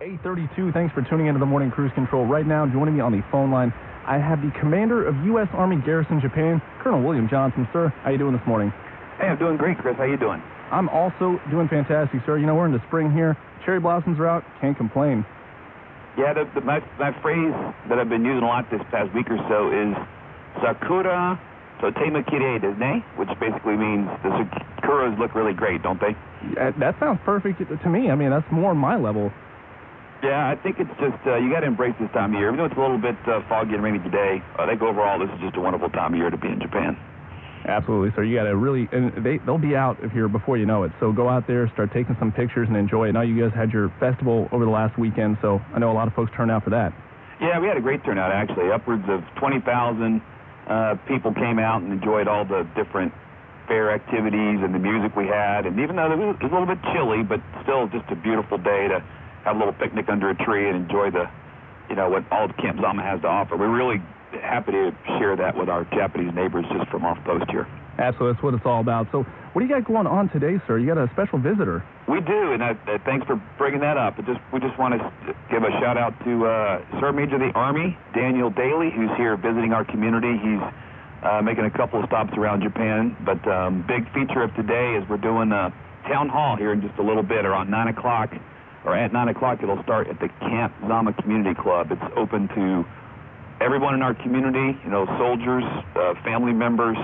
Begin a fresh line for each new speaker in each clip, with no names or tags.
8:32. Thanks for tuning into the Morning Cruise Control. Right now, joining me on the phone line, I have the commander of U.S. Army Garrison Japan, Colonel William Johnson. Sir, how you doing this morning?
Hey, I'm doing great, Chris. How you doing?
I'm also doing fantastic, sir. You know, we're in the spring here. Cherry blossoms are out. Can't complain.
Yeah, my phrase that I've been using a lot this past week or so is Sakura Totema Kirei, which basically means the sakuras look really great, don't they?
Yeah, that sounds perfect to me. I mean, that's more my level.
Yeah, I think it's just, you got to embrace this time of year. Even though it's a little bit foggy and rainy today, I think overall this is just a wonderful time of year to be in Japan.
Absolutely, sir. You got to really, and they'll be out here before you know it. So go out there, start taking some pictures, and enjoy it. Now you guys had your festival over the last weekend, so I know a lot of folks turned out for that.
Yeah, we had a great turnout, actually. Upwards of 20,000 people came out and enjoyed all the different fair activities and the music we had. And even though it was a little bit chilly, but still just a beautiful day to have a little picnic under a tree and enjoy the, you know, what all Camp Zama has to offer. We're really happy to share that with our Japanese neighbors just from off post here.
Absolutely, that's what it's all about. So what do you got going on today, sir? You got a special visitor.
We do, and thanks for bringing that up. We just want to give a shout out to Sergeant Major of the Army, Daniel Daly, who's here visiting our community. He's making a couple of stops around Japan, but big feature of today is we're doing a town hall here in just a little bit, around 9 o'clock, or at 9 o'clock it'll start at the Camp Zama Community Club. It's open to everyone in our community, you know, soldiers, family members,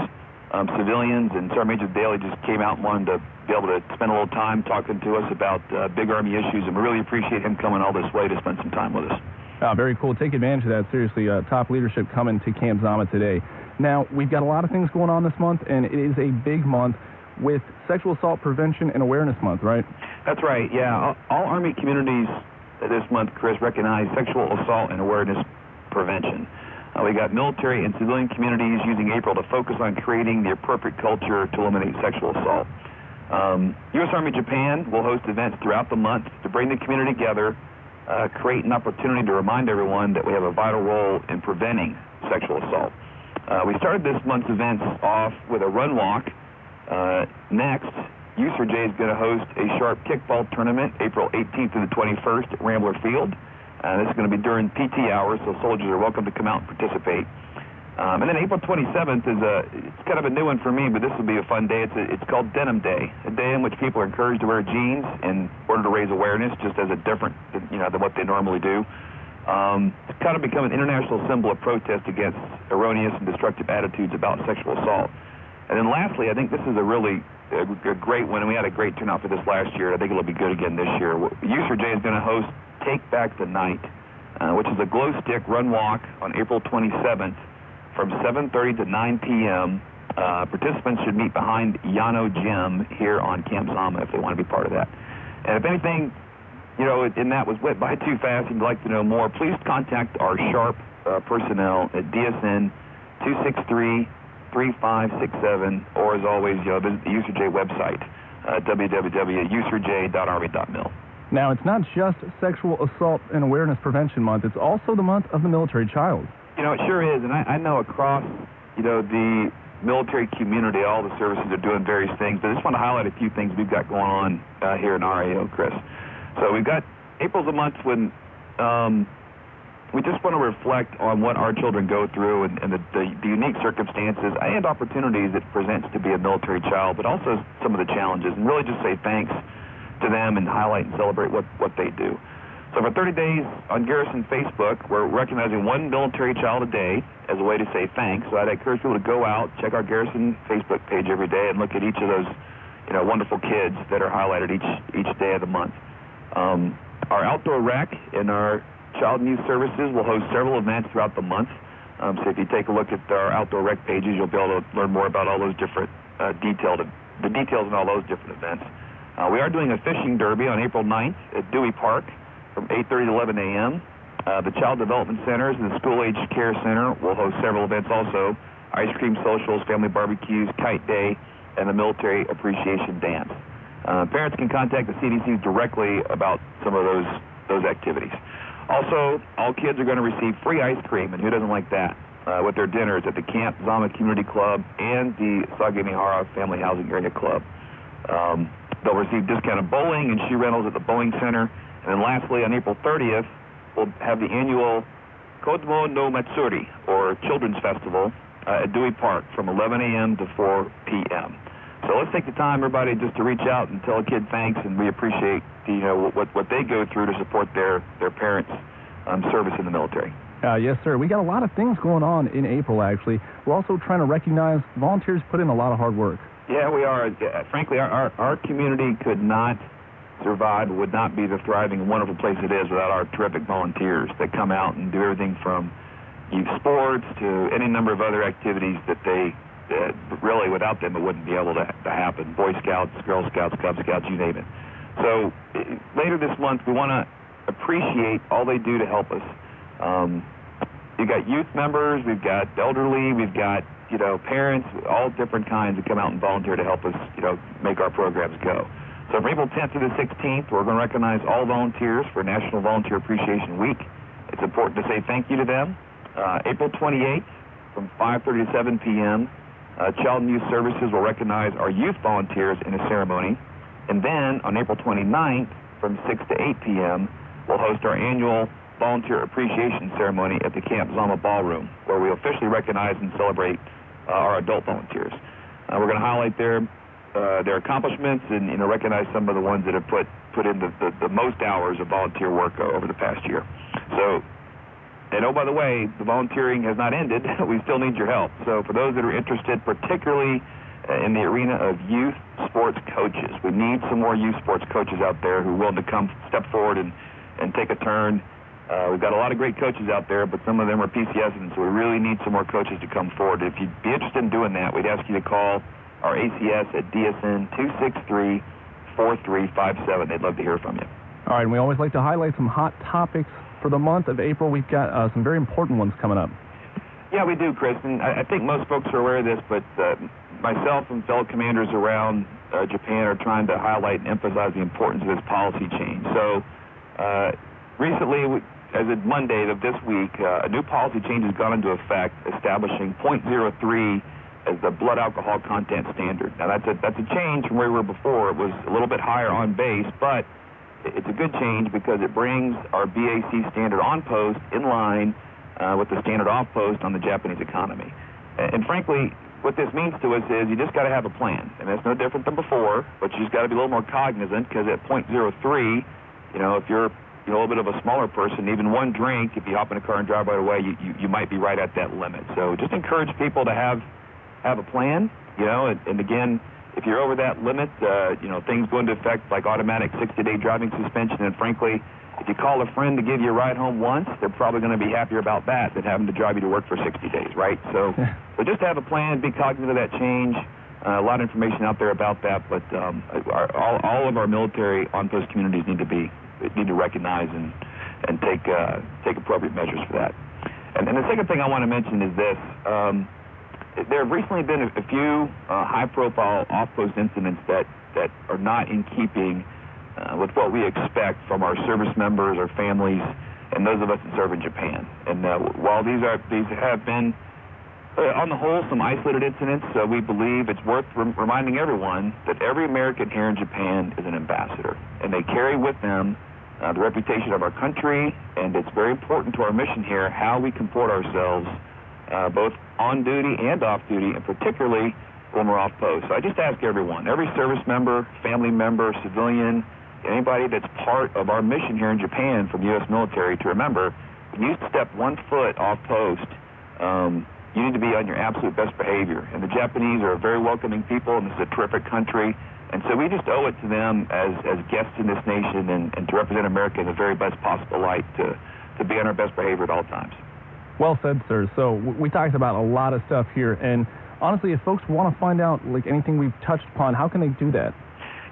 civilians, and Sergeant Major Daly just came out and wanted to be able to spend a little time talking to us about big Army issues, and we really appreciate him coming all this way to spend some time with us.
Very cool. Take advantage of that. Seriously, top leadership coming to Camp Zama today. Now, we've got a lot of things going on this month, and it is a big month with Sexual Assault Prevention and Awareness Month, right?
That's right, yeah. All Army communities this month, Chris, recognize sexual assault and awareness prevention. We got military and civilian communities using April to focus on creating the appropriate culture to eliminate sexual assault. U.S. Army Japan will host events throughout the month to bring the community together, create an opportunity to remind everyone that we have a vital role in preventing sexual assault. We started this month's events off with a run walk. Next, USRJ is going to host a sharp kickball tournament April 18th to the 21st at Rambler Field. This is going to be during PT hours, so soldiers are welcome to come out and participate. And then April 27th it's kind of a new one for me, but this will be a fun day. It's called Denim Day, a day in which people are encouraged to wear jeans in order to raise awareness, just as a different, than what they normally do. It's kind of become an international symbol of protest against erroneous and destructive attitudes about sexual assault. And then lastly, I think this is a really a great one, and we had a great turnout for this last year. I think it'll be good again this year. USRJ is going to host Take Back the Night, which is a glow stick run walk on April 27th from 7:30 to 9 p.m. Participants should meet behind Yano Gym here on Camp Zama if they want to be part of that. And if anything, and that was went by too fast and you'd like to know more, please contact our SHARP personnel at DSN 263-3567, or as always, visit the USRJ website, www.usurj.army.mil.
Now, it's not just Sexual Assault and Awareness Prevention Month, it's also the month of the military child.
It sure is, and I know across, the military community, all the services are doing various things, but I just want to highlight a few things we've got going on here in RAO, Chris. So we've got, April's a month when we just want to reflect on what our children go through and the unique circumstances and opportunities it presents to be a military child, but also some of the challenges, and really just say thanks to them and highlight and celebrate what they do. So for 30 days on Garrison Facebook, we're recognizing one military child a day as a way to say thanks. So I'd encourage people to go out, check our Garrison Facebook page every day, and look at each of those, wonderful kids that are highlighted each day of the month. Our outdoor rec and our child and youth services will host several events throughout the month. So if you take a look at our outdoor rec pages, you'll be able to learn more about all those different details in all those different events. We are doing a fishing derby on April 9th at Dewey Park from 8:30 to 11 a.m. The Child Development Centers and the School Age Care Center will host several events also: ice cream socials, family barbecues, kite day, and the Military Appreciation Dance. Parents can contact the CDCs directly about some of those activities. Also, all kids are going to receive free ice cream, and who doesn't like that, with their dinners at the Camp Zama Community Club and the Sagemihara Family Housing Area Club. They'll receive discounted bowling and shoe rentals at the Bowling Center And then lastly, on April 30th, we'll have the annual Kodomo no Matsuri, or Children's Festival, at Dewey Park from 11 a.m. to 4 p.m. So let's take the time, everybody, just to reach out and tell a kid thanks, and we appreciate what they go through to support their parents' service in the military.
Yes, sir. We got a lot of things going on in April, actually. We're also trying to recognize volunteers put in a lot of hard work.
Yeah, we are. Frankly, our community could not survive, would not be the thriving and wonderful place it is without our terrific volunteers that come out and do everything from youth sports to any number of other activities that they really, without them, it wouldn't be able to happen. Boy Scouts, Girl Scouts, Cub Scouts, you name it. So later this month, we want to appreciate all they do to help us. We've got youth members, we've got elderly, we've got parents, all different kinds that come out and volunteer to help us make our programs go. So from April 10th to the 16th, we're going to recognize all volunteers for National Volunteer Appreciation Week. It's important to say thank you to them. April 28th, from 5:30 to 7 p.m., Child and Youth Services will recognize our youth volunteers in a ceremony. And then on April 29th, from 6 to 8 p.m., we'll host our annual Volunteer Appreciation Ceremony at the Camp Zama Ballroom, where we officially recognize and celebrate our adult volunteers. We're going to highlight their accomplishments and recognize some of the ones that have put in the most hours of volunteer work over the past year. So, and oh, by the way, the volunteering has not ended. We still need your help. So for those that are interested, particularly in the arena of youth sports coaches, we need some more youth sports coaches out there who are willing to step forward and take a turn. We've got a lot of great coaches out there, but some of them are PCSs, and so we really need some more coaches to come forward. If you'd be interested in doing that, we'd ask you to call our ACS at DSN 263-4357. They'd love to hear from you.
All right, and we always like to highlight some hot topics for the month of April. We've got some very important ones coming up.
Yeah, we do, Chris. And I think most folks are aware of this, but myself and fellow commanders around Japan are trying to highlight and emphasize the importance of this policy change. So recently, as of Monday of this week, a new policy change has gone into effect, establishing 0.03 as the blood alcohol content standard. Now, that's a change from where we were before. It was a little bit higher on base, but it's a good change because it brings our BAC standard on post in line with the standard off post on the Japanese economy. And frankly, what this means to us is you just got to have a plan. And that's no different than before, but you just got to be a little more cognizant because at 0.03, if you're a little bit of a smaller person, even one drink, if you hop in a car and drive right away, you might be right at that limit. So just encourage people to have a plan, and again, if you're over that limit, things go into effect like automatic 60-day driving suspension, and frankly, if you call a friend to give you a ride home once, they're probably going to be happier about that than having to drive you to work for 60 days, right? So just have a plan, be cognizant of that change. A lot of information out there about that, but all of our military on-post communities need to recognize and take appropriate measures for that. And the second thing I want to mention is this. There have recently been a few high-profile off-post incidents that are not in keeping with what we expect from our service members, our families, and those of us that serve in Japan. And while these have been, on the whole, some isolated incidents, we believe it's worth reminding everyone that every American here in Japan is an ambassador, and they carry with them the reputation of our country, and it's very important to our mission here how we comport ourselves both on duty and off duty, and particularly when we're off post. So I just ask everyone, every service member, family member, civilian, anybody that's part of our mission here in Japan from the U.S. military to remember, when you step 1 foot off post, you need to be on your absolute best behavior. And the Japanese are a very welcoming people, and this is a terrific country. And so we just owe it to them as guests in this nation and to represent America in the very best possible light to be on our best behavior at all times.
Well said, sir. So we talked about a lot of stuff here, and honestly, if folks want to find out anything we've touched upon, how can they do that?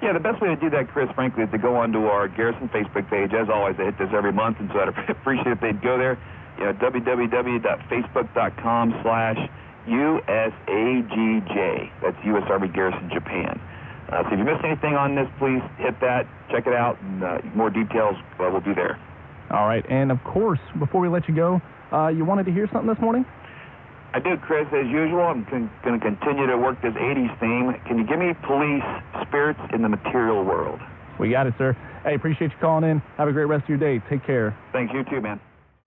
Yeah, the best way to do that, Chris, frankly, is to go onto our Garrison Facebook page. As always, I hit this every month, and so I'd appreciate if they'd go there. www.facebook.com/USAGJ. That's U.S. Army Garrison Japan. So if you missed anything on this, please hit that, check it out, and more details will be there.
All right, and of course, before we let you go, you wanted to hear something this morning?
I do, Chris. As usual, I'm going to continue to work this 80s theme. Can you give me Police, Spirits in the Material World?
We got it, sir. Hey, appreciate you calling in. Have a great rest of your day. Take care.
Thanks, you too, man.